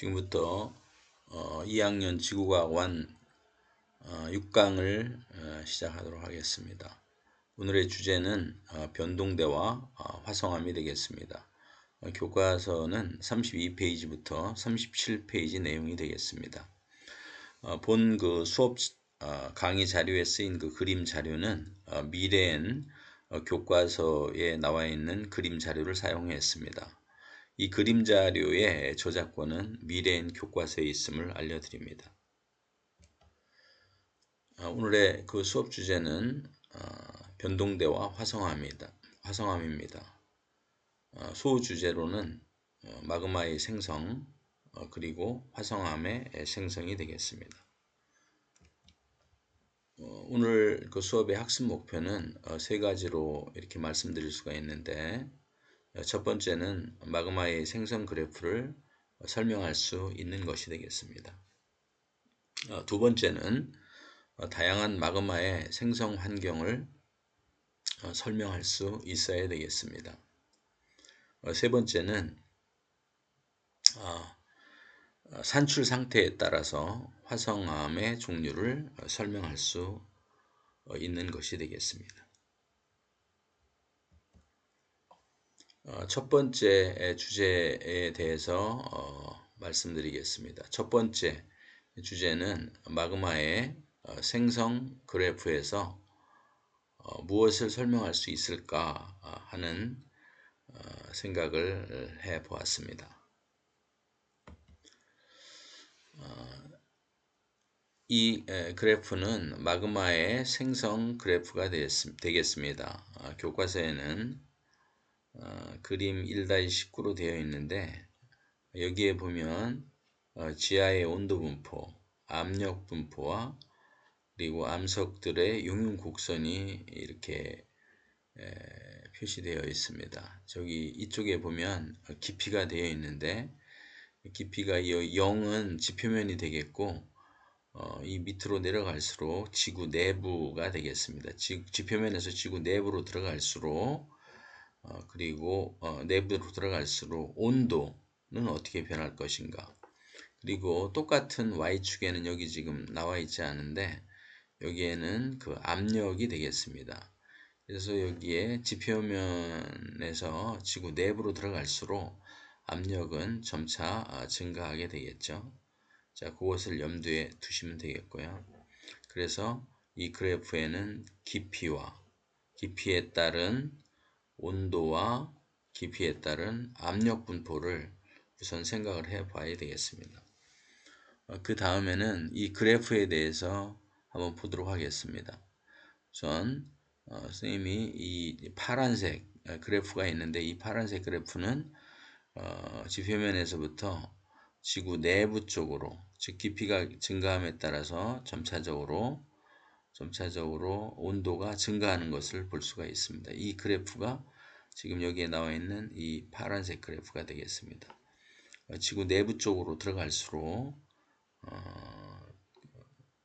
지금부터 2학년 지구과학 6강을 시작하도록 하겠습니다. 오늘의 주제는 변동대와 화성암이 되겠습니다. 교과서는 32페이지부터 37페이지 내용이 되겠습니다. 본 그 수업 강의 자료에 쓰인 그 그림 자료는 미래엔 교과서에 나와 있는 그림 자료를 사용했습니다. 이 그림 자료의 저작권은 미래엔 교과서에 있음을 알려드립니다. 오늘의 그 수업 주제는 변동대와 화성암입니다. 소주제로는 마그마의 생성 그리고 화성암의 생성이 되겠습니다. 오늘 그 수업의 학습 목표는 세 가지로 이렇게 말씀드릴 수가 있는데, 첫 번째는 마그마의 생성 그래프를 설명할 수 있는 것이 되겠습니다. 두 번째는 다양한 마그마의 생성 환경을 설명할 수 있어야 되겠습니다. 세 번째는 산출 상태에 따라서 화성암의 종류를 설명할 수 있는 것이 되겠습니다. 첫 번째 주제에 대해서 말씀드리겠습니다. 첫 번째 주제는 마그마의 생성 그래프에서 무엇을 설명할 수 있을까 하는 생각을 해 보았습니다. 이 그래프는 마그마의 생성 그래프가 되겠습니다. 교과서에는 그림 1-19로 되어 있는데, 여기에 보면 지하의 온도 분포, 압력 분포와 그리고 암석들의 용융 곡선이 이렇게 표시되어 있습니다. 저기 이쪽에 보면 깊이가 되어 있는데, 깊이가 0은 지표면이 되겠고, 이 밑으로 내려갈수록 지구 내부가 되겠습니다. 지표면에서 지구 내부로 들어갈수록 그리고 내부로 들어갈수록 온도는 어떻게 변할 것인가. 그리고 똑같은 Y축에는 여기 지금 나와 있지 않은데, 여기에는 그 압력이 되겠습니다. 그래서 여기에 지표면에서 지구 내부로 들어갈수록 압력은 점차 증가하게 되겠죠. 자, 그것을 염두에 두시면 되겠고요. 그래서 이 그래프에는 깊이에 따른 온도와 깊이에 따른 압력 분포를 우선 생각을 해 봐야 되겠습니다. 그 다음에는 이 그래프에 대해서 한번 보도록 하겠습니다. 우선 선생님이 이 파란색 그래프가 있는데, 이 파란색 그래프는 지표면에서부터 지구 내부 쪽으로, 즉 깊이가 증가함에 따라서 점차적으로 온도가 증가하는 것을 볼 수가 있습니다. 이 그래프가 지금 여기에 나와 있는 이 파란색 그래프가 되겠습니다. 지구 내부 쪽으로 들어갈수록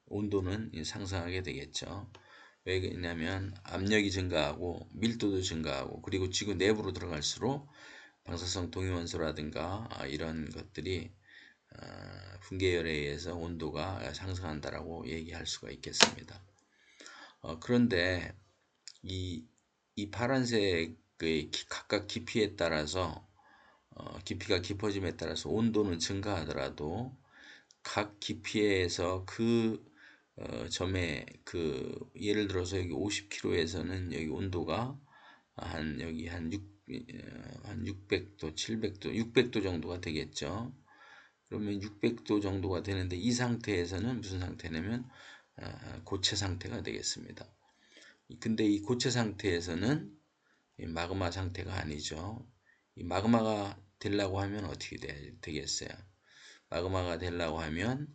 온도는 상승하게 되겠죠. 왜냐하면 압력이 증가하고 밀도도 증가하고, 그리고 지구 내부로 들어갈수록 방사성 동위원소라든가 이런 것들이 분계열에 의해서 온도가 상승한다라고 얘기할 수가 있겠습니다. 그런데 이 파란색의 각각 깊이에 따라서 깊이가 깊어짐에 따라서 온도는 증가하더라도 각 깊이에서 그 점에 예를 들어서 여기 50km에서는 여기 온도가 여기 한 600도, 700도, 600도 정도가 되겠죠. 그러면 600도 정도가 되는데, 이 상태에서는 무슨 상태냐면 고체 상태가 되겠습니다. 근데 이 고체 상태에서는 마그마 상태가 아니죠. 이 마그마가 되려고 하면 어떻게 되겠어요? 마그마가 되려고 하면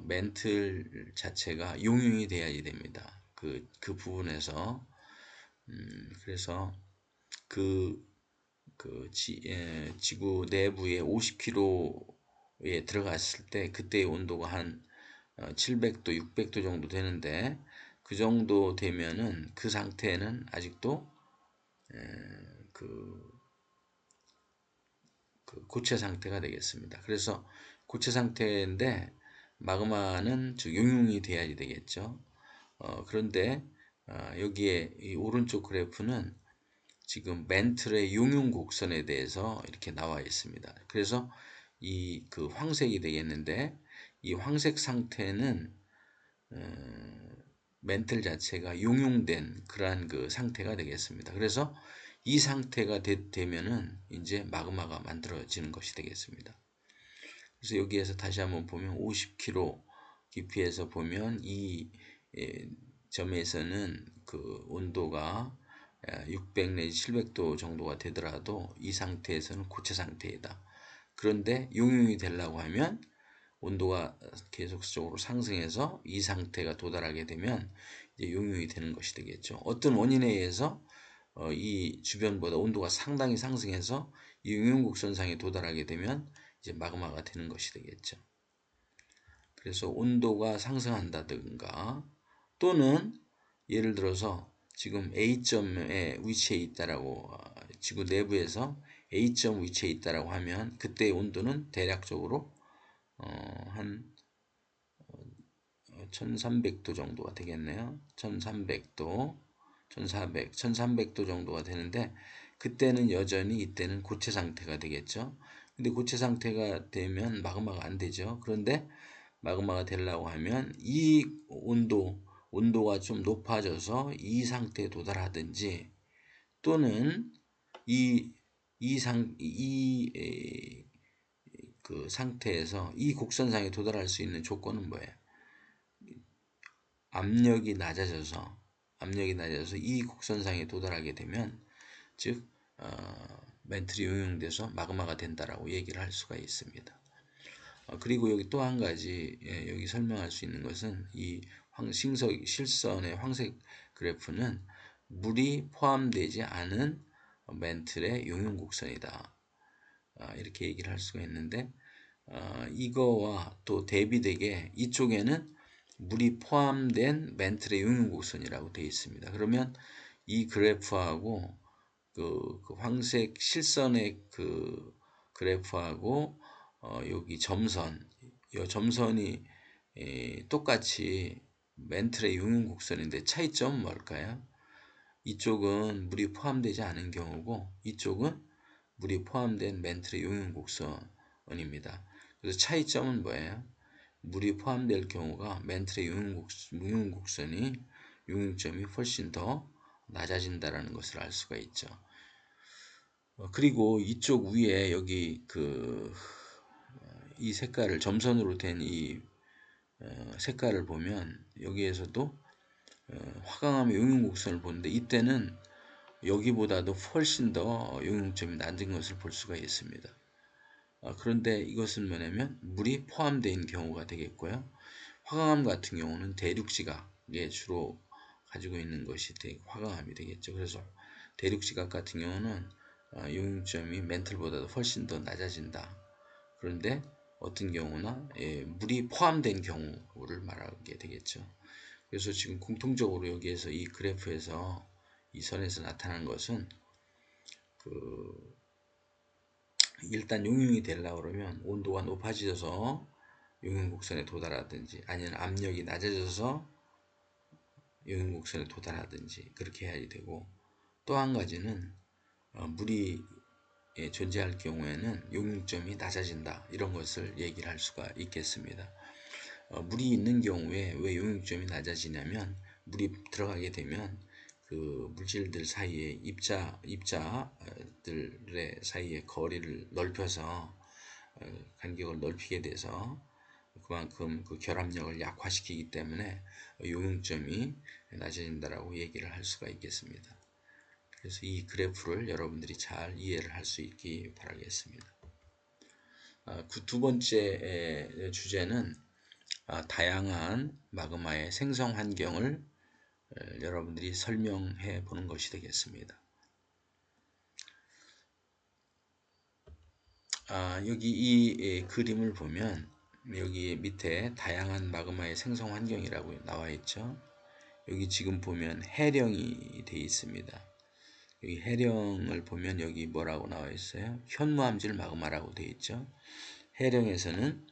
멘틀 자체가 용융이 돼야지 됩니다. 그 부분에서 그래서 지구 내부에 50km에 들어갔을 때 그때의 온도가 한 700도, 600도 정도 되는데, 그 정도 되면은 그 상태는 아직도 그 그 고체 상태가 되겠습니다. 그래서 고체 상태인데 마그마는 즉 용융이 돼야 되겠죠. 그런데 여기에 이 오른쪽 그래프는 지금 멘틀의 용융 곡선에 대해서 이렇게 나와 있습니다. 그래서 이 그 황색이 되겠는데 이 황색 상태는 멘틀 자체가 용융된 그러한 그 상태가 되겠습니다. 그래서 이 상태가 되면은 이제 마그마가 만들어지는 것이 되겠습니다. 그래서 여기에서 다시 한번 보면 50km 깊이에서 보면 이 점에서는 그 온도가 600 내지 700도 정도가 되더라도 이 상태에서는 고체 상태이다. 그런데 용융이 되려고 하면 온도가 계속적으로 상승해서 이 상태가 도달하게 되면 이제 용융이 되는 것이 되겠죠. 어떤 원인에 의해서 이 주변보다 온도가 상당히 상승해서 이 용융곡선상에 도달하게 되면 이제 마그마가 되는 것이 되겠죠. 그래서 온도가 상승한다든가 또는 예를 들어서 지금 A점에 위치해 있다라고 지구 내부에서 A점 위치해 있다라고 하면 그때의 온도는 대략적으로 한 1300도 정도가 되겠네요. 1300도, 1400, 1300도 정도가 되는데 그때는 여전히 이때는 고체 상태가 되겠죠. 근데 고체 상태가 되면 마그마가 안 되죠. 그런데 마그마가 되려고 하면 이 온도가 좀 높아져서 이 상태에 도달하든지 또는 그 상태에서 이 곡선상에 도달할 수 있는 조건은 뭐예요? 압력이 낮아져서 이 곡선상에 도달하게 되면 즉 멘틀이 용융돼서 마그마가 된다라고 얘기를 할 수가 있습니다. 그리고 여기 또 한 가지 여기 설명할 수 있는 것은 이 실선의 황색 그래프는 물이 포함되지 않은 멘틀의 용융 곡선이다. 이렇게 얘기를 할 수가 있는데 이거와 또 대비되게 이쪽에는 물이 포함된 멘틀의 용융 곡선이라고 되어 있습니다. 그러면 이 그래프하고 그 황색 실선의 그 그래프하고 여기 점선, 이 점선이 똑같이 멘틀의 용융 곡선인데 차이점은 뭘까요? 이쪽은 물이 포함되지 않은 경우고 이쪽은 물이 포함된 멘틀의 용융 곡선입니다. 그래서 차이점은 뭐예요? 물이 포함될 경우가 멘틀의 용융 곡선이 용융점이 훨씬 더 낮아진다라는 것을 알 수가 있죠. 그리고 이쪽 위에 여기 이 색깔을 점선으로 된 이 색깔을 보면 여기에서도 화강암의 용융곡선을 보는데 이때는 여기보다도 훨씬 더 용융점이 낮은 것을 볼 수가 있습니다. 그런데 이것은 뭐냐면 물이 포함되어 있는 경우가 되겠고요. 화강암 같은 경우는 대륙지각에 주로 가지고 있는 것이 화강암이 되겠죠. 그래서 대륙지각 같은 경우는 용융점이 멘틀보다도 훨씬 더 낮아진다. 그런데 어떤 경우나 물이 포함된 경우를 말하게 되겠죠. 그래서 지금 공통적으로 여기에서 이 그래프에서 이 선에서 나타난 것은 일단 용융이 되려고 그러면 온도가 높아져서 용융곡선에 도달하든지 아니면 압력이 낮아져서 용융곡선에 도달하든지 그렇게 해야 되고 또 한 가지는 물이 존재할 경우에는 용융점이 낮아진다 이런 것을 얘기를 할 수가 있겠습니다. 물이 있는 경우에 왜 용융점이 낮아지냐면 물이 들어가게 되면 그 물질들 사이에 입자들의 사이에 거리를 넓혀서 간격을 넓히게 돼서 그만큼 그 결합력을 약화시키기 때문에 용융점이 낮아진다라고 얘기를 할 수가 있겠습니다. 그래서 이 그래프를 여러분들이 잘 이해를 할 수 있기 바라겠습니다. 그 두 번째 주제는 다양한 마그마의 생성 환경을 여러분들이 설명해 보는 것이 되겠습니다. 여기 이 그림을 보면 여기 밑에 다양한 마그마의 생성 환경이라고 나와 있죠. 여기 지금 보면 해령이 되어 있습니다. 여기 해령을 보면 여기 뭐라고 나와 있어요? 현무암질 마그마라고 되어 있죠. 해령에서는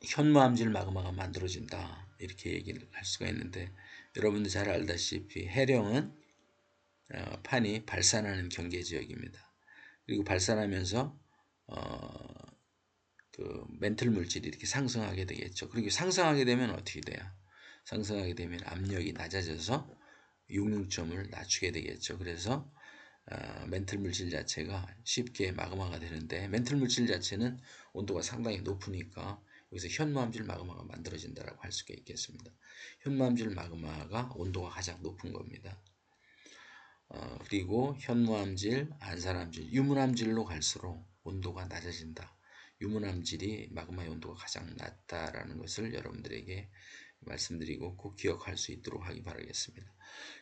현무암질 마그마가 만들어진다 이렇게 얘기를 할 수가 있는데, 여러분들 잘 알다시피 해령은 판이 발산하는 경계 지역입니다. 그리고 발산하면서 그 멘틀 물질이 이렇게 상승하게 되겠죠. 그리고 상승하게 되면 어떻게 돼요? 상승하게 되면 압력이 낮아져서 용융점을 낮추게 되겠죠. 그래서 멘틀 물질 자체가 쉽게 마그마가 되는데, 멘틀 물질 자체는 온도가 상당히 높으니까 여기서 현무암질 마그마가 만들어진다고 할 수가 있겠습니다. 현무암질 마그마가 온도가 가장 높은 겁니다. 그리고 현무암질, 안산암질, 유문암질로 갈수록 온도가 낮아진다. 유문암질이 마그마의 온도가 가장 낮다라는 것을 여러분들에게 말씀드리고 꼭 기억할 수 있도록 하기 바라겠습니다.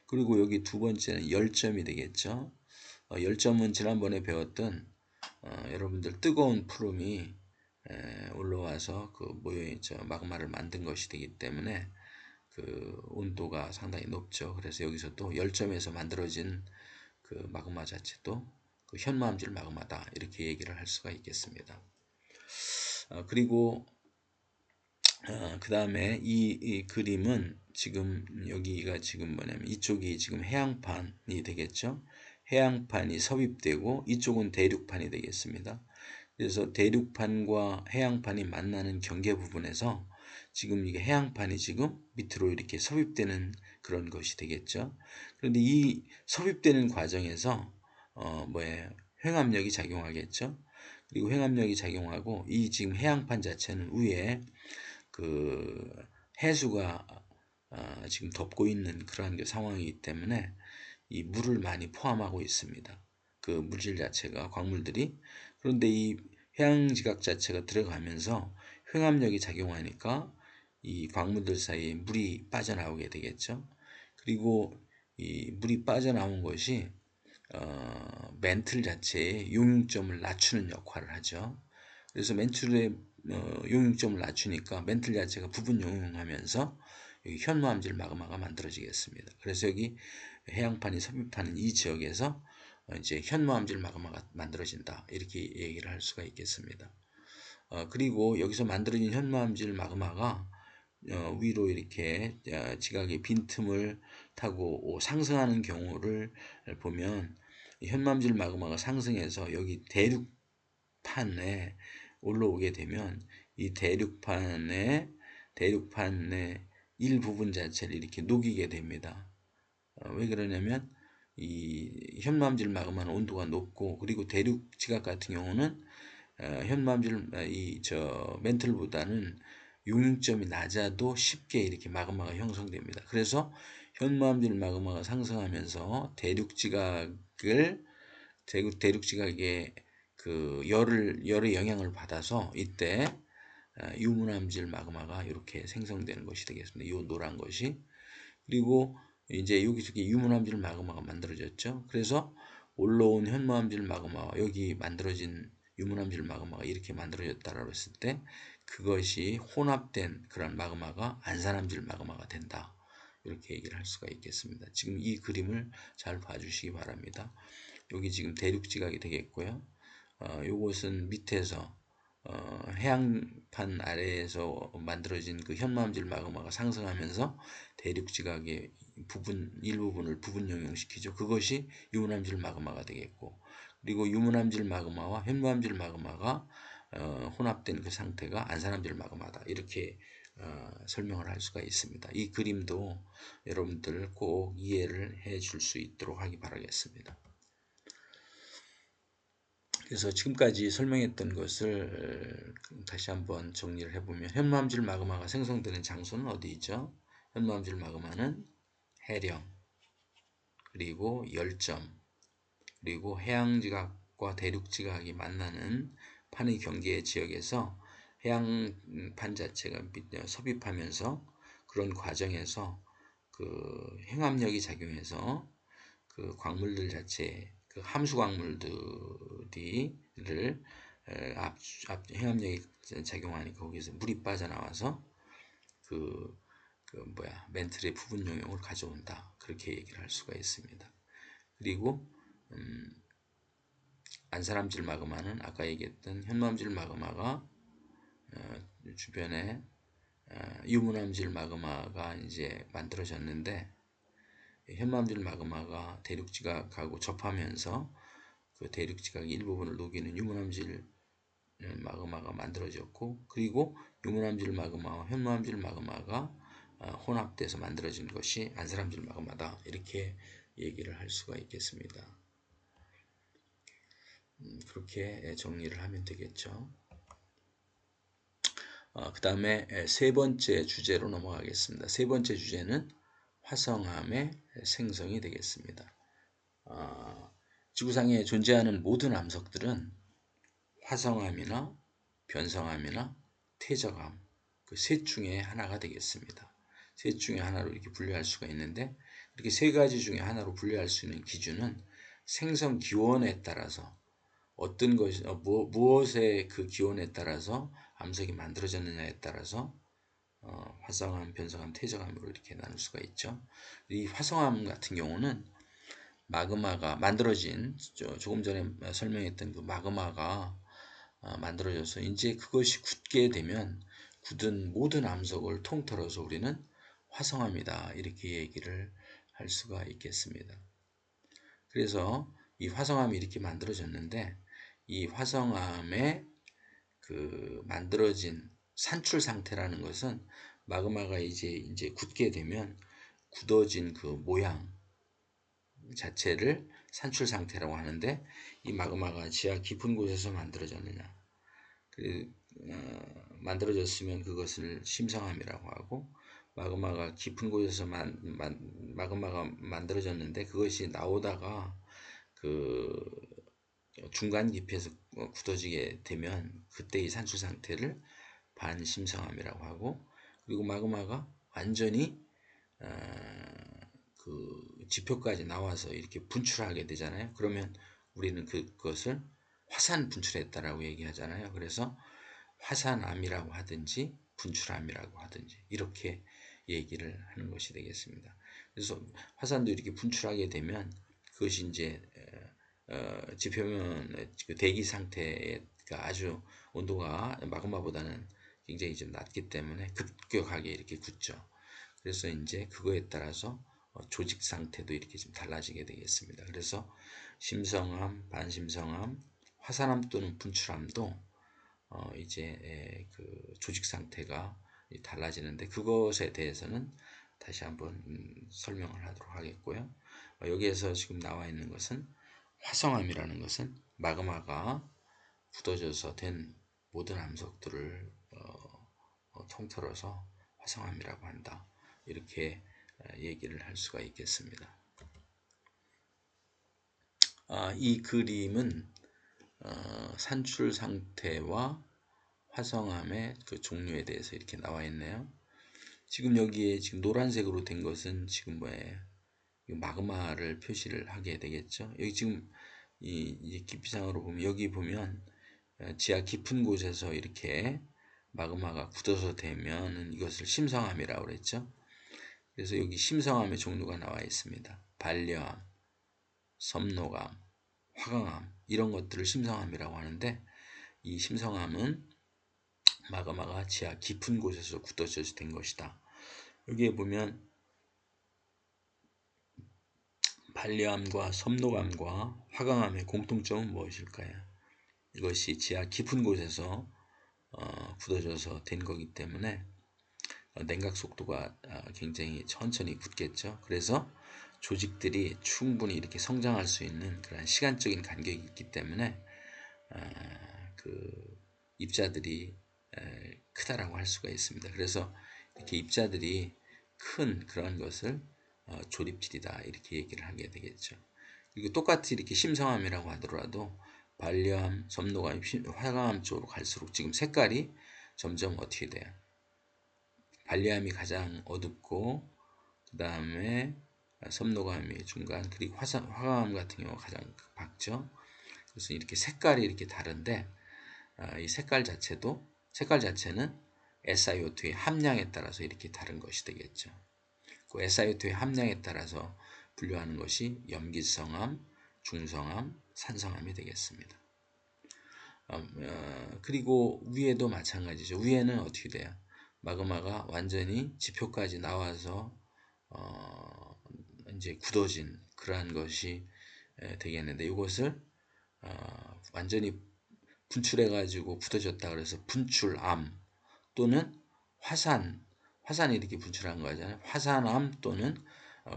그리고 여기 두 번째는 열점이 되겠죠. 열점은 지난번에 배웠던 여러분들 뜨거운 푸름이 올라와서 그 모여있죠. 마그마를 만든 것이 되기 때문에 그 온도가 상당히 높죠. 그래서 여기서 또 열점에서 만들어진 그 마그마 자체도 그 현무암질 마그마다 이렇게 얘기를 할 수가 있겠습니다. 그리고 그 다음에 이 그림은 지금 여기가 지금 뭐냐면 이쪽이 지금 해양판이 되겠죠. 해양판이 섭입되고 이쪽은 대륙판이 되겠습니다. 그래서 대륙판과 해양판이 만나는 경계 부분에서 지금 이게 해양판이 지금 밑으로 이렇게 섭입되는 그런 것이 되겠죠. 그런데 이 섭입되는 과정에서 뭐예요? 횡압력이 작용하겠죠. 그리고 횡압력이 작용하고 이 지금 해양판 자체는 위에 그 해수가 지금 덮고 있는 그러한 상황이기 때문에 이 물을 많이 포함하고 있습니다. 그 물질 자체가 광물들이. 그런데 이 해양지각 자체가 들어가면서 횡압력이 작용하니까 이 광물들 사이에 물이 빠져나오게 되겠죠. 그리고 이 물이 빠져나온 것이 멘틀 자체의 용융점을 낮추는 역할을 하죠. 그래서 멘틀의 용융점을 낮추니까 멘틀 자체가 부분 용융하면서 여기 현무암질 마그마가 만들어지겠습니다. 그래서 여기 해양판이 섭입하는 이 지역에서 이제 현무암질 마그마가 만들어진다 이렇게 얘기를 할 수가 있겠습니다. 그리고 여기서 만들어진 현무암질 마그마가 위로 이렇게 지각의 빈틈을 타고 상승하는 경우를 보면 현무암질 마그마가 상승해서 여기 대륙판에 올라오게 되면 이 대륙판의 일부분 자체를 이렇게 녹이게 됩니다. 왜 그러냐면 이 현무암질 마그마는 온도가 높고, 그리고 대륙 지각 같은 경우는 현무암질 멘틀보다는 용융점이 낮아도 쉽게 이렇게 마그마가 형성됩니다. 그래서 현무암질 마그마가 상승하면서 대륙 지각의 그 열의 영향을 받아서 이때 유문암질 마그마가 이렇게 생성되는 것이 되겠습니다. 이 노란 것이. 그리고 이제 여기서 유문암질 마그마가 만들어졌죠. 그래서 올라온 현무암질 마그마와 여기 만들어진 유문암질 마그마가 이렇게 만들어졌다라고 했을 때 그것이 혼합된 그런 마그마가 안산암질 마그마가 된다. 이렇게 얘기를 할 수가 있겠습니다. 지금 이 그림을 잘 봐주시기 바랍니다. 여기 지금 대륙지각이 되겠고요. 요것은 밑에서 해양판 아래에서 만들어진 그 현무암질 마그마가 상승하면서 대륙지각의 일부분을 부분 용융시키죠. 그것이 유문암질 마그마가 되겠고, 그리고 유문암질 마그마와 현무암질 마그마가 혼합된 그 상태가 안산암질 마그마다 이렇게 설명을 할 수가 있습니다. 이 그림도 여러분들 꼭 이해를 해 줄 수 있도록 하기 바라겠습니다. 그래서 지금까지 설명했던 것을 다시 한번 정리를 해보면, 현무암질 마그마가 생성되는 장소는 어디있죠? 현무암질 마그마는 해령, 그리고 열점, 그리고 해양지각과 대륙지각이 만나는 판의 경계 지역에서 해양판 자체가 섭입하면서 그런 과정에서 그 횡압력이 작용해서 그 광물들 자체, 그 함수 광물들이를 해압력이 작용하니까 거기서 물이 빠져나와서 그 멘틀의 부분 용용을 가져온다. 그렇게 얘기를 할 수가 있습니다. 그리고 안사람질 마그마는 아까 얘기했던 현무암질 마그마가 주변에 유문암질 마그마가 이제 만들어졌는데, 현무암질 마그마가 대륙지각하고 접하면서 그 대륙지각 일부분을 녹이는 유문암질 마그마가 만들어졌고, 그리고 유문암질 마그마와 현무암질 마그마가 혼합돼서 만들어진 것이 안사람질 마그마다. 이렇게 얘기를 할 수가 있겠습니다. 그렇게 정리를 하면 되겠죠. 그 다음에 세 번째 주제로 넘어가겠습니다. 세 번째 주제는 화성암의 생성이 되겠습니다. 지구상에 존재하는 모든 암석들은 화성암이나 변성암이나 퇴적암, 그 셋 중에 하나가 되겠습니다. 셋 중에 하나로 이렇게 분류할 수가 있는데, 이렇게 세 가지 중에 하나로 분류할 수 있는 기준은 생성 기원에 따라서 어떤 것이 무엇의 그 기원에 따라서 암석이 만들어졌느냐에 따라서 화성암, 변성암, 퇴적암으로 이렇게 나눌 수가 있죠. 이 화성암 같은 경우는 마그마가 만들어진, 조금 전에 설명했던 그 마그마가 만들어져서 이제 그것이 굳게 되면 굳은 모든 암석을 통틀어서 우리는 화성암이다. 이렇게 얘기를 할 수가 있겠습니다. 그래서 이 화성암이 이렇게 만들어졌는데, 이 화성암의 그 만들어진 산출 상태라는 것은 마그마가 이제 굳게 되면 굳어진 그 모양 자체를 산출 상태라고 하는데, 이 마그마가 지하 깊은 곳에서 만들어졌느냐, 만들어졌으면 그것을 심성암이라고 하고, 마그마가 깊은 곳에서 마그마가 만들어졌는데 그것이 나오다가 그 중간 깊이에서 굳어지게 되면 그때 이 산출 상태를 반심성암이라고 하고, 그리고 마그마가 완전히 그 지표까지 나와서 이렇게 분출하게 되잖아요. 그러면 우리는 그것을 화산 분출했다라고 얘기하잖아요. 그래서 화산암이라고 하든지 분출암이라고 하든지 이렇게 얘기를 하는 것이 되겠습니다. 그래서 화산도 이렇게 분출하게 되면 그것이 이제 지표면 그 대기 상태가 아주 온도가 마그마보다는 굉장히 좀 낮기 때문에 급격하게 이렇게 굳죠. 그래서 이제 그거에 따라서 조직 상태도 이렇게 좀 달라지게 되겠습니다. 그래서 심성암, 반심성암, 화산암 또는 분출암도 이제 그 조직 상태가 달라지는데, 그것에 대해서는 다시 한번 설명을 하도록 하겠고요. 여기에서 지금 나와 있는 것은 화성암이라는 것은 마그마가 굳어져서 된 모든 암석들을 통틀어서 화성암이라고 한다. 이렇게 얘기를 할 수가 있겠습니다. 이 그림은 산출 상태와 화성암의 그 종류에 대해서 이렇게 나와 있네요. 지금 여기에 지금 노란색으로 된 것은 지금 뭐예요? 마그마를 표시를 하게 되겠죠. 여기 지금 이 깊이상으로 보면, 여기 보면 지하 깊은 곳에서 이렇게 마그마가 굳어서 되면 이것을 심성암이라고 그랬죠. 그래서 여기 심성암의 종류가 나와 있습니다. 반려암, 섬노암, 화강암, 이런 것들을 심성암이라고 하는데, 이 심성암은 마그마가 지하 깊은 곳에서 굳어져서 된 것이다. 여기에 보면 반려암과 섬노암과 화강암의 공통점은 무엇일까요? 이것이 지하 깊은 곳에서 굳어져서 된 거기 때문에 냉각 속도가 굉장히 천천히 굳겠죠. 그래서 조직들이 충분히 이렇게 성장할 수 있는 그런 시간적인 간격이 있기 때문에 그 입자들이 크다라고 할 수가 있습니다. 그래서 이렇게 입자들이 큰 그런 것을 조립질이다 이렇게 얘기를 하게 되겠죠. 그리고 똑같이 이렇게 심성암이라고 하더라도 반려암, 섬노암, 화강암 쪽으로 갈수록 지금 색깔이 점점 어떻게 돼요? 반려암이 가장 어둡고, 그 다음에 섬노감이 중간, 그리고 화강암 같은 경우가 가장 밝죠. 그래서 이렇게 색깔이 이렇게 다른데, 이 색깔 자체는 SiO2의 함량에 따라서 이렇게 다른 것이 되겠죠. 그 SiO2의 함량에 따라서 분류하는 것이 염기성암, 중성암, 산성암이 되겠습니다. 그리고 위에도 마찬가지죠. 위에는 어떻게 돼요? 마그마가 완전히 지표까지 나와서 이제 굳어진 그러한 것이 되겠는데, 이것을 완전히 분출해가지고 굳어졌다 그래서 분출암 또는 화산이 이렇게 분출한 거잖아요. 화산암 또는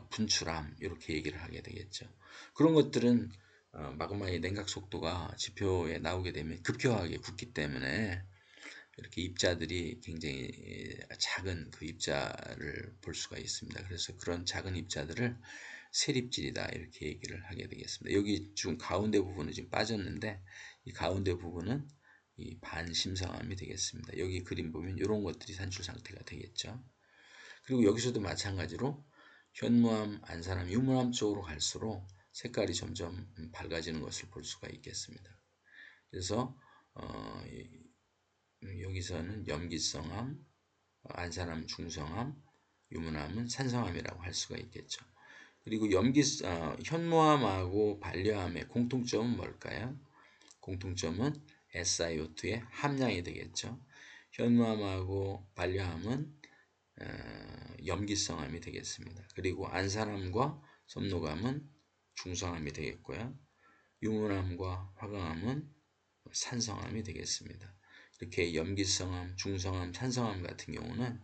분출암, 이렇게 얘기를 하게 되겠죠. 그런 것들은 마그마의 냉각 속도가 지표에 나오게 되면 급격하게 굳기 때문에 이렇게 입자들이 굉장히 작은 그 입자를 볼 수가 있습니다. 그래서 그런 작은 입자들을 세립질이다, 이렇게 얘기를 하게 되겠습니다. 여기 지금 가운데 부분은 지금 빠졌는데, 이 가운데 부분은 이 반심성암이 되겠습니다. 여기 그림 보면 이런 것들이 산출 상태가 되겠죠. 그리고 여기서도 마찬가지로 현무암, 안산암, 유무암 쪽으로 갈수록 색깔이 점점 밝아지는 것을 볼 수가 있겠습니다. 그래서 여기서는 염기성암, 안산암, 중성암, 유문암은 산성암이라고 할 수가 있겠죠. 그리고 현무암하고 반려암의 공통점은 뭘까요? 공통점은 SiO2의 함량이 되겠죠. 현무암하고 반려암은 염기성암이 되겠습니다. 그리고 안산암과 섭노감은 중성암이 되겠고요. 유문암과 화강암은 산성암이 되겠습니다. 이렇게 염기성암, 중성암, 산성암 같은 경우는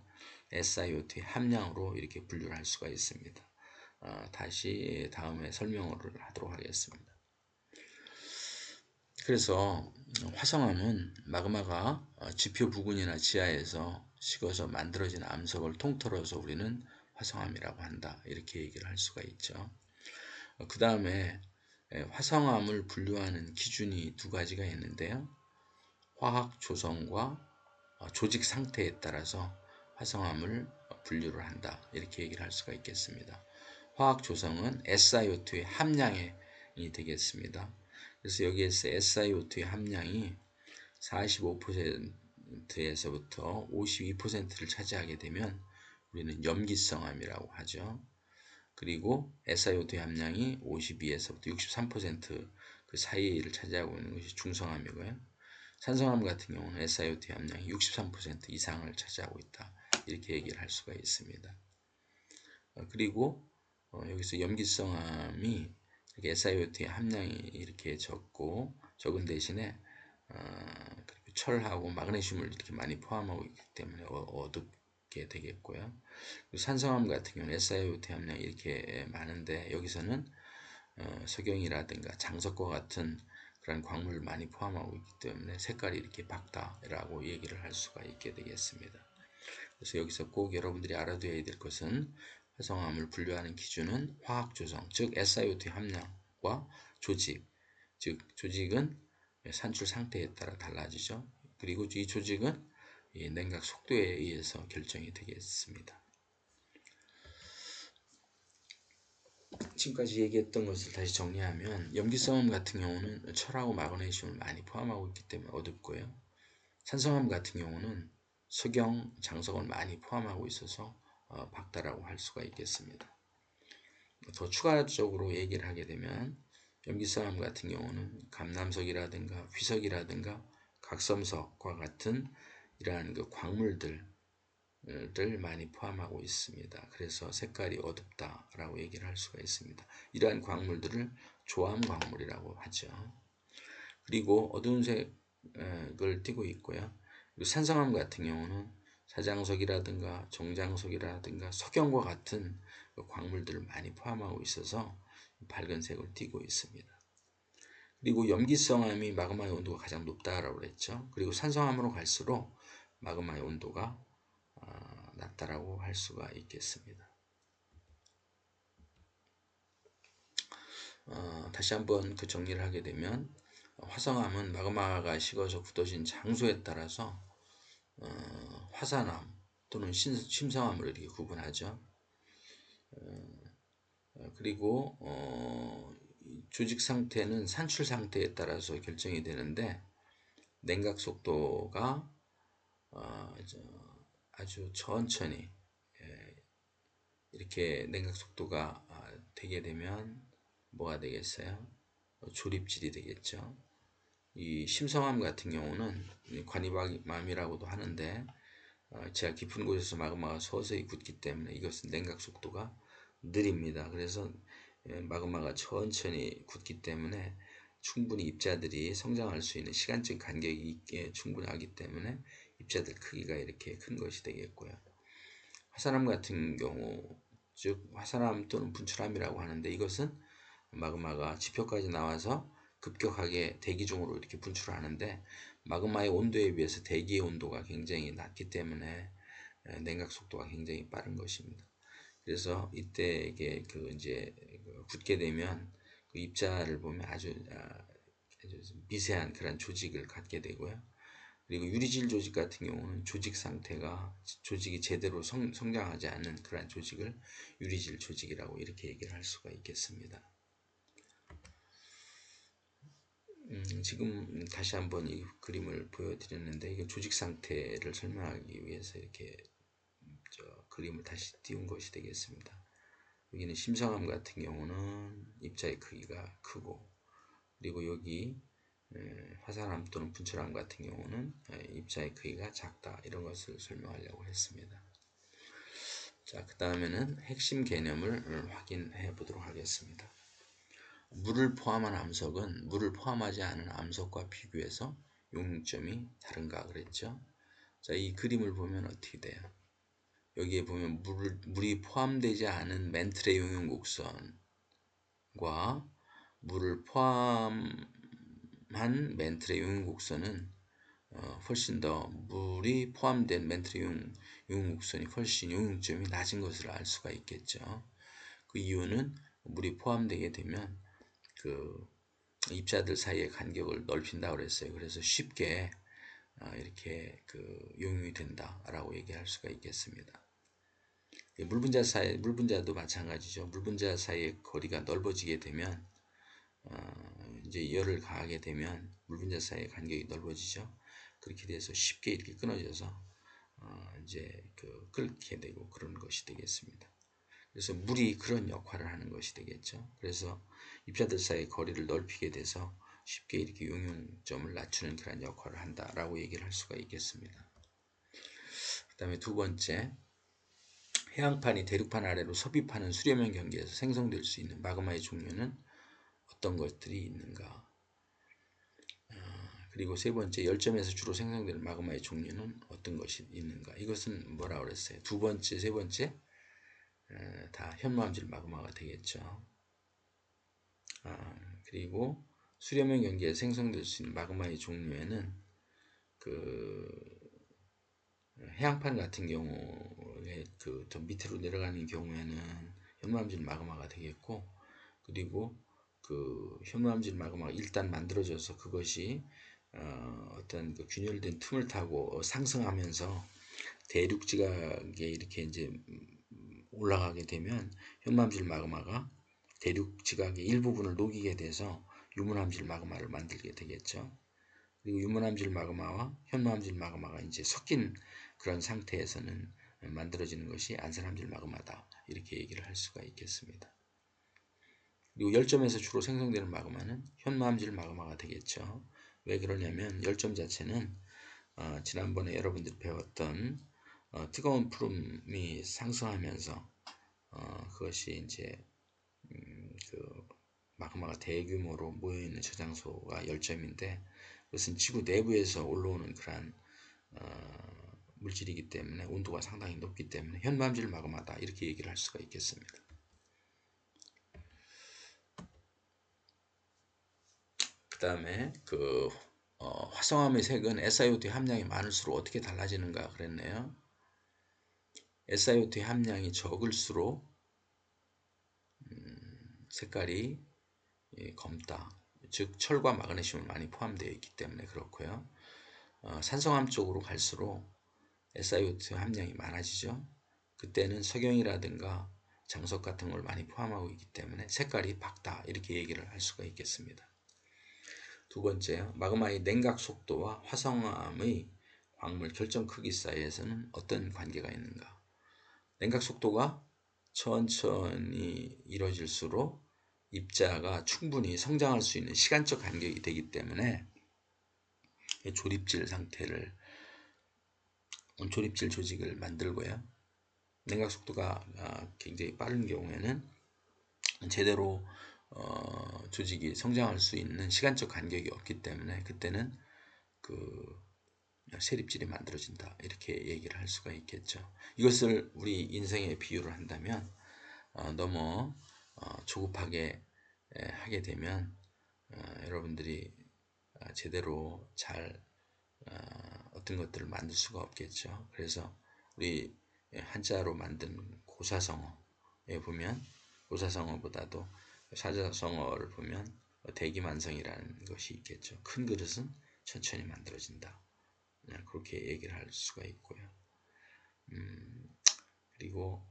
SiO2 함량으로 이렇게 분류를 할 수가 있습니다. 다시 다음에 설명을 하도록 하겠습니다. 그래서 화성암은 마그마가 지표 부근이나 지하에서 식어서 만들어진 암석을 통틀어서 우리는 화성암이라고 한다, 이렇게 얘기를 할 수가 있죠. 그 다음에 화성암을 분류하는 기준이 두 가지가 있는데요. 화학 조성과 조직 상태에 따라서 화성암을 분류를 한다, 이렇게 얘기를 할 수가 있겠습니다. 화학 조성은 SiO2의 함량이 되겠습니다. 그래서 여기에서 SiO2의 함량이 45%에서부터 52%를 차지하게 되면 우리는 염기성암이라고 하죠. 그리고 SiO2 함량이 52에서부터 63%그 사이를 차지하고 있는 것이 중성암이고요. 산성암 같은 경우는 SiO2 함량이 63% 이상을 차지하고 있다, 이렇게 얘기를 할 수가 있습니다. 그리고 여기서 염기성암이 이렇게 SiO2 함량이 이렇게 적은 대신에 철하고 마그네슘을 이렇게 많이 포함하고 있기 때문에 어둡게 되겠고요. 산성암 같은 경우는 SiO2 함량이 이렇게 많은데, 여기서는 석영이라든가 장석과 같은 그런 광물을 많이 포함하고 있기 때문에 색깔이 이렇게 밝다라고 얘기를 할 수가 있게 되겠습니다. 그래서 여기서 꼭 여러분들이 알아둬야 될 것은 화성암을 분류하는 기준은 화학 조성, 즉 SiO2 함량과 조직, 즉 조직은 산출 상태에 따라 달라지죠. 그리고 이 조직은 이 냉각 속도에 의해서 결정이 되겠습니다. 지금까지 얘기했던 것을 다시 정리하면, 염기성암 같은 경우는 철하고 마그네슘을 많이 포함하고 있기 때문에 어둡고요. 산성암 같은 경우는 석영, 장석을 많이 포함하고 있어서 밝다라고 할 수가 있겠습니다. 더 추가적으로 얘기를 하게 되면, 염기성암 같은 경우는 감남석이라든가 휘석이라든가 각섬석과 같은 이러한 그 광물들을 많이 포함하고 있습니다. 그래서 색깔이 어둡다라고 얘기를 할 수가 있습니다. 이러한 광물들을 조암 광물이라고 하죠. 그리고 어두운 색을 띠고 있고요. 그리고 산성암 같은 경우는 사장석이라든가 정장석이라든가 석영과 같은 광물들을 많이 포함하고 있어서 밝은 색을 띠고 있습니다. 그리고 염기성암이 마그마의 온도가 가장 높다라고 했죠. 그리고 산성암으로 갈수록 마그마의 온도가 낮다라고 할 수가 있겠습니다. 다시 한번 그 정리를 하게 되면, 화성암은 마그마가 식어서 굳어진 장소에 따라서 화산암 또는 심성암으로 이렇게 구분하죠. 그리고 조직 상태는 산출 상태에 따라서 결정이 되는데, 냉각 속도가 아주 천천히 이렇게 냉각 속도가 되게 되면 뭐가 되겠어요? 조립질이 되겠죠. 이 심성암 같은 경우는 관이맘이라고도 하는데 지하 깊은 곳에서 마그마가 서서히 굳기 때문에 이것은 냉각 속도가 느립니다. 그래서 마그마가 천천히 굳기 때문에 충분히 입자들이 성장할 수 있는 시간적 간격이 있게 충분하기 때문에 입자들 크기가 이렇게 큰 것이 되겠고요. 화산암 같은 경우, 즉 화산암 또는 분출암이라고 하는데 이것은 마그마가 지표까지 나와서 급격하게 대기 중으로 이렇게 분출하는데 마그마의 온도에 비해서 대기의 온도가 굉장히 낮기 때문에 냉각 속도가 굉장히 빠른 것입니다. 그래서 이때 이게 이제 굳게 되면 그 입자를 보면 아주 미세한 그런 조직을 갖게 되고요. 그리고 유리질 조직 같은 경우는 조직이 제대로 성장하지 않는 그런 조직을 유리질 조직이라고 이렇게 얘기를 할 수가 있겠습니다. 지금 다시 한번 이 그림을 보여드렸는데 이게 조직 상태를 설명하기 위해서 이렇게 그림을 다시 띄운 것이 되겠습니다. 여기는 심성암 같은 경우는 입자의 크기가 크고, 그리고 여기 화산암 또는 분출암 같은 경우는 입자의 크기가 작다, 이런 것을 설명하려고 했습니다. 자, 그 다음에는 핵심 개념을 확인해 보도록 하겠습니다. 물을 포함한 암석은 물을 포함하지 않은 암석과 비교해서 용융점이 다른가 그랬죠. 자, 이 그림을 보면 어떻게 돼요? 여기에 보면 물이 포함되지 않은 멘틀의 용융곡선과 물을 포함한 멘틀의 용융곡선은 훨씬 더 물이 포함된 멘틀의 용융곡선이 훨씬 용융점이 낮은 것을 알 수가 있겠죠. 그 이유는 물이 포함되게 되면 그 입자들 사이의 간격을 넓힌다고 그랬어요. 그래서 쉽게 이렇게 용융이 된다라고 얘기할 수가 있겠습니다. 물분자도 마찬가지죠. 물분자 사이의 거리가 넓어지게 되면 이제 열을 가하게 되면 물분자 사이의 간격이 넓어지죠. 그렇게 돼서 쉽게 이렇게 끊어져서 이제 끓게 되고 그런 것이 되겠습니다. 그래서 물이 그런 역할을 하는 것이 되겠죠. 그래서 입자들 사이의 거리를 넓히게 돼서 쉽게 이렇게 용융점을 낮추는 그런 역할을 한다라고 얘기를 할 수가 있겠습니다. 그 다음에 두 번째, 해양판이 대륙판 아래로 섭입하는 수렴형 경계에서 생성될 수 있는 마그마의 종류는 어떤 것들이 있는가. 그리고 세 번째, 열점에서 주로 생성되는 마그마의 종류는 어떤 것이 있는가. 이것은 뭐라고 그랬어요? 두 번째, 세 번째 다 현무암질 마그마가 되겠죠. 그리고 수렴형 경계에 생성될 수 있는 마그마의 종류에는 해양판 같은 경우에 더 밑으로 내려가는 경우에는 현무암질 마그마가 되겠고, 그리고 현무암질 마그마가 일단 만들어져서 그것이 어떤 균열된 틈을 타고 상승하면서 대륙 지각에 이렇게 이제 올라가게 되면 현무암질 마그마가 대륙 지각의 일부분을 녹이게 돼서 유문암질 마그마를 만들게 되겠죠. 그리고 유문암질 마그마와 현무암질 마그마가 이제 섞인 그런 상태에서는 만들어지는 것이 안산암질 마그마다, 이렇게 얘기를 할 수가 있겠습니다. 그리고 열점에서 주로 생성되는 마그마는 현무암질 마그마가 되겠죠. 왜 그러냐면 열점 자체는 지난번에 여러분들이 배웠던 뜨거운 푸름이 상승하면서 그것이 이제 마그마가 대규모로 모여있는 저장소가 열점인데, 그것은 지구 내부에서 올라오는 그러한 물질이기 때문에 온도가 상당히 높기 때문에 현무암질 마그마다, 이렇게 얘기를 할 수가 있겠습니다. 그 다음에 화성암의 색은 SiO2 함량이 많을수록 어떻게 달라지는가 그랬네요. SiO2 함량이 적을수록 색깔이 검다. 즉 철과 마그네슘이 많이 포함되어 있기 때문에 그렇고요. 산성암 쪽으로 갈수록 SiO2 함량이 많아지죠. 그때는 석영이라든가 장석 같은 걸 많이 포함하고 있기 때문에 색깔이 밝다, 이렇게 얘기를 할 수가 있겠습니다. 두 번째, 마그마의 냉각 속도와 화성암의 광물 결정 크기 사이에서는 어떤 관계가 있는가? 냉각 속도가 천천히 이루어질수록 입자가 충분히 성장할 수 있는 시간적 간격이 되기 때문에 조립질 조직을 만들고요. 냉각 속도가 굉장히 빠른 경우에는 제대로 조직이 성장할 수 있는 시간적 간격이 없기 때문에 그때는 그 세립질이 만들어진다, 이렇게 얘기를 할 수가 있겠죠. 이것을 우리 인생에 비유를 한다면 너무 조급하게 하게 되면 여러분들이 제대로 잘 어떤 것들을 만들 수가 없겠죠. 그래서 우리 한자로 만든 고사성어에 보면, 고사성어보다도 사자성어를 보면 대기만성이라는 것이 있겠죠. 큰 그릇은 천천히 만들어진다, 그렇게 얘기를 할 수가 있고요. 그리고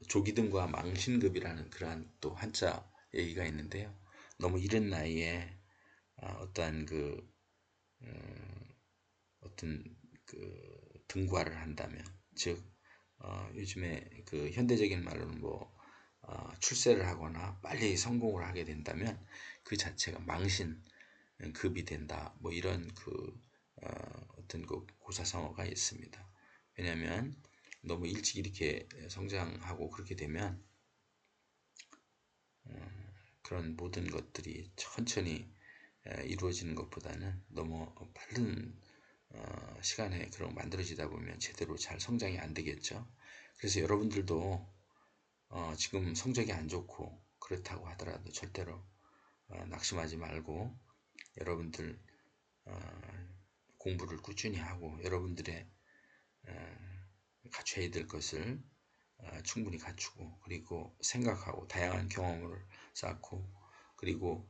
조기등과 망신급이라는 그러한 또 한자 얘기가 있는데요. 너무 이른 나이에 어떠한 어떤 등과를 한다면, 즉 요즘에 그 현대적인 말로는 출세를 하거나 빨리 성공을 하게 된다면 그 자체가 망신급이 된다, 이런 어떤 고사성어가 있습니다. 왜냐하면 너무 일찍 이렇게 성장하고 그렇게 되면 그런 모든 것들이 천천히 이루어지는 것보다는 너무 빠른 시간에 그런 만들어지다 보면 제대로 잘 성장이 안 되겠죠. 그래서 여러분들도 지금 성적이 안 좋고 그렇다고 하더라도 절대로 낙심하지 말고 여러분들 공부를 꾸준히 하고 여러분들의 갖춰야 될 것을 충분히 갖추고, 그리고 생각하고 다양한 경험을 쌓고, 그리고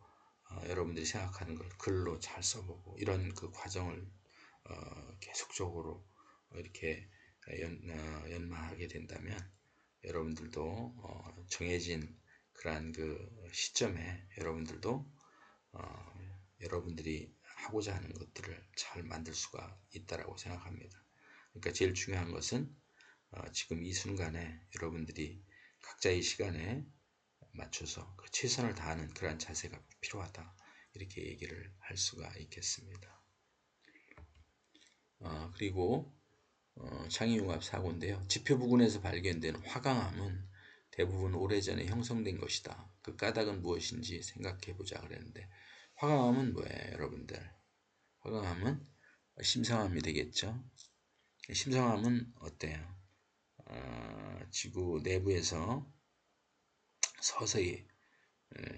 여러분들이 생각하는 걸 글로 잘 써보고, 이런 그 과정을 계속적으로 이렇게 연마하게 된다면 여러분들도 정해진 그러한 그 시점에 여러분들도 여러분들이 하고자 하는 것들을 잘 만들 수가 있다라고 생각합니다. 그러니까 제일 중요한 것은 지금 이 순간에 여러분들이 각자의 시간에 맞춰서 최선을 다하는 그러한 자세가 필요하다, 이렇게 얘기를 할 수가 있겠습니다. 그리고 창의융합 사고인데요. 지표 부근에서 발견되는 화강암은 대부분 오래전에 형성된 것이다. 그 까닭은 무엇인지 생각해보자 그랬는데, 화강암은 뭐예요, 여러분들? 화강암은 심상암이 되겠죠. 심상암은 어때요? 지구 내부에서 서서히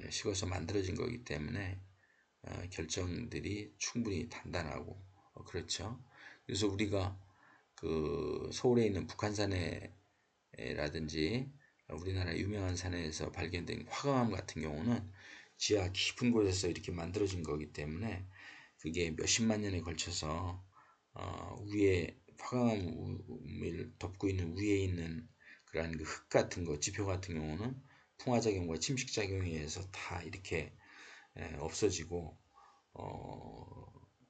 식어서 만들어진 거기 때문에 결정들이 충분히 단단하고 그렇죠. 그래서 우리가 그 서울에 있는 북한산에라든지 우리나라 유명한 산에서 발견된 화강암 같은 경우는 지하 깊은 곳에서 이렇게 만들어진 거기 때문에 그게 몇십만 년에 걸쳐서 위에 화강암을 덮고 있는 위에 있는 그러한 그 흙 같은 거, 지표 같은 경우는 풍화작용과 침식작용에 의해서 다 이렇게 없어지고,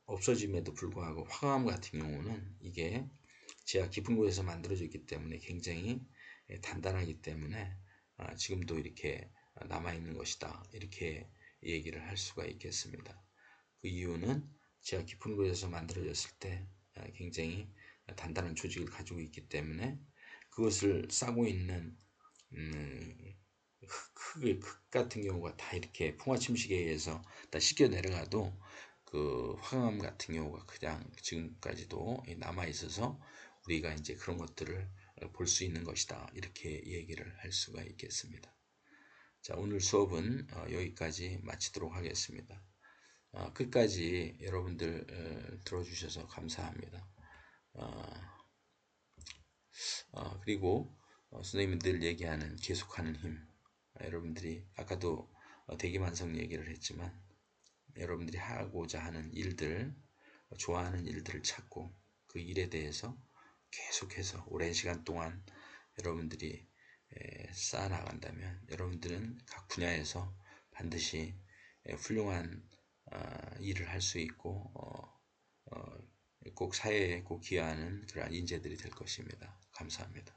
없어짐에도 불구하고 화강암 같은 경우는 이게 지하 깊은 곳에서 만들어졌기 때문에 굉장히 단단하기 때문에 지금도 이렇게 남아있는 것이다, 이렇게 얘기를 할 수가 있겠습니다. 그 이유는 지하 깊은 곳에서 만들어졌을 때 굉장히 단단한 조직을 가지고 있기 때문에 그것을 싸고 있는 흙 같은 경우가 다 이렇게 풍화침식에 의해서 다 씻겨 내려가도 그 화강암 같은 경우가 그냥 지금까지도 남아 있어서 우리가 이제 그런 것들을 볼 수 있는 것이다, 이렇게 얘기를 할 수가 있겠습니다. 자, 오늘 수업은 여기까지 마치도록 하겠습니다. 끝까지 여러분들 들어주셔서 감사합니다. 그리고 선생님이 늘 얘기하는 계속하는 힘, 여러분들이 아까도 대기만성 얘기를 했지만 여러분들이 하고자 하는 일들, 좋아하는 일들을 찾고 그 일에 대해서 계속해서 오랜 시간 동안 여러분들이 쌓아나간다면 여러분들은 각 분야에서 반드시 훌륭한 일을 할 수 있고 꼭 사회에 꼭 기여하는 그러한 인재들이 될 것입니다. 감사합니다.